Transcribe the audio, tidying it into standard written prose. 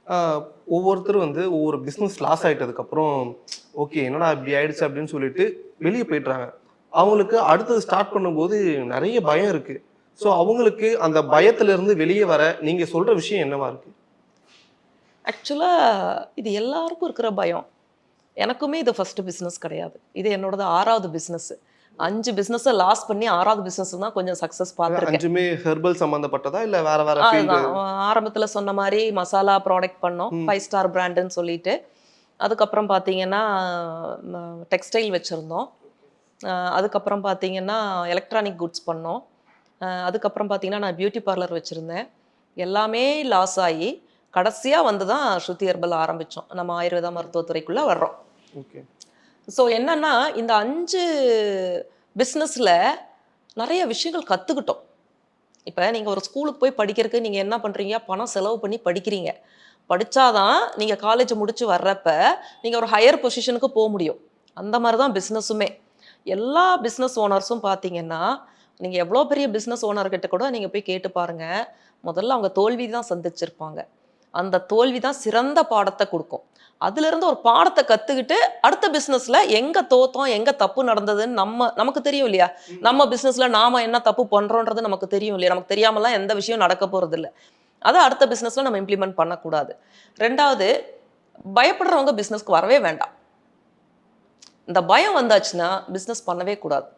ஆ ஒவ்வொருத்தரும் வந்து ஒவ்வொரு பிஸ்னஸ் லாஸ் ஆயிட்டதுக்கப்புறம், ஓகே என்னடா இப்படி ஆயிடுச்சு அப்படின்னு சொல்லிட்டு வெளிய போயிட்றாங்க. அவங்களுக்கு அடுத்தது ஸ்டார்ட் பண்ணும்போது நெறைய பயம் இருக்கு. ஸோ அவங்களுக்கு அந்த பயத்திலிருந்து வெளிய வர நீங்க சொல்ற விஷயம் என்னவா இருக்கு? ஆக்சுவலா இது எல்லாருக்கும் இருக்கிற பயம். எனக்குமே இது ஃபர்ஸ்ட்டு பிசினஸ் கிடையாது. இது என்னோடது 6வது பிசினஸ். 5 பிசினஸ லாஸ் பண்ணி 6வது பிசினஸ் தான் கொஞ்சம் சக்சஸ் அதான் பார்த்துருக்கேன். 5மே ஹெர்பல் சம்மந்தப்பட்டதா? இல்ல வேற வேற ஃபீல்டு? அதுதான் ஆரம்பத்தில சொன்ன மாரி மசாலா ப்ராடக்ட் பண்ணோம். ம். 5 ஸ்டார் பிராண்டுன்னு சொல்லிட்டு. அதுக்கப்புறம் பார்த்தீங்கன்னா, ம டெக்ஸ்டைல் வச்சிருந்தோம். அதுக்கப்புறம் பார்த்தீங்கன்னா, எலக்ட்ரானிக் குட்ஸ் பண்ணோம். அதுக்கப்புறம் பார்த்தீங்கன்னா, நான் பியூட்டி பார்லர் வச்சிருந்தேன். எல்லாமே லாஸ் ஆயி, கடைசியா வந்து தான் ஸ்ருதி ஹெர்பல் ஆரம்பிச்சோம். நம்ம ஆயுர்வேதா மருத்துவத்துறைக்குள்ள வர்றோம். ஓகே. ஸோ என்னன்னா, இந்த 5 பிசினஸ்ல நெறைய விஷயங்கள் கத்துக்கிட்டோம். இப்ப நீங்க ஒரு ஸ்கூலுக்கு போய் படிக்கிறதுக்கு நீங்க என்ன பண்றீங்க? பணம் செலவு பண்ணி படிக்கிறீங்க. படிச்சா தான் நீங்க காலேஜ் முடிச்சு வர்றப்ப, நீங்க ஒரு ஹையர் பொசிஷனுக்கு முடியும். அந்த மாரி தான் பிசினஸுமே. எல்லா பிசினஸ் ஓனர்ஸும் பார்த்தீங்கன்னா, நீங்க எவ்வளோ பெரிய பிசினஸ் ஓனர் கிட்ட கூட நீங்க போய் கேட்டு பாருங்க. முதல்ல அவங்க தோல்வி தான் சந்திச்சிருப்பாங்க. அந்த தோல்வி தான் சிறந்த பாடத்த குடுக்கும். அதிலிருந்து ஒரு பாடத்த கத்துக்கிட்டு, அடுத்த பிசினஸ்ல எங்க தோத்தோம், எங்க தப்பு நடந்ததுன்னு நமக்கு தெரியும் இல்லையா? ம். நம்ம பிசினஸ்ல நாம என்ன தப்பு பண்றோம்ன்றது நமக்கு தெரியும் இல்லையா? நமக்கு தெரியாமலாம் எந்த விஷயம் நடக்க போறதில்ல. அத அடுத்த பிசினஸ்ல நம்ம இம்ப்ளிமெண்ட் பண்ணக்கூடாது. 2வது பயப்படுறவங்க பிசினஸ்க்கு வரவே வேண்டாம். இந்த பயம் வந்தாச்சுன்னா, பிசினஸ் பண்ணவே கூடாது.